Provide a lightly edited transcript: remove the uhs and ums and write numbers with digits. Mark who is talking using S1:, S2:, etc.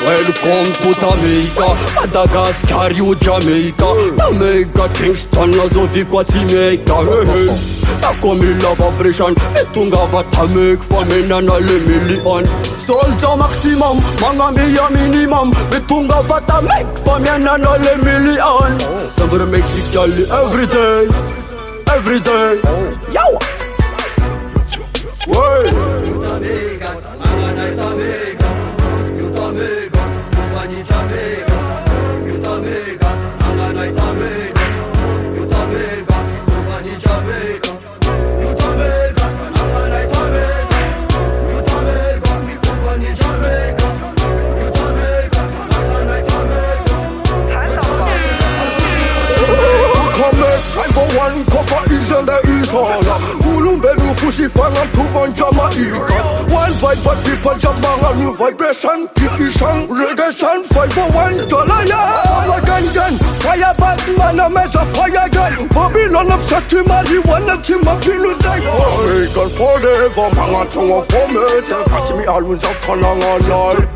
S1: Welcome to Tamaica, Madagascar, you Jamaica. Tamaica, Kingston, nazoviko Timaica. Tako mila vibration, metungava Tamaica, famena na le million. Soldier maximum, mga mia minimum. Metungava Tamaica, famena na le million. Somebody make the galley every day. Yo! One cover is on the Itala. Ulumbe fushi fanga tuvan Jamaica. One vibe but people jamanga new vibration. Diffusion, regression, 501 Jalaya. Again, fire Batman, a mess of fire gun. Babylon upset him, marijuana team up in the day. Jamaica forever, manga tongue of vomit. Fatimi always of Kananga life.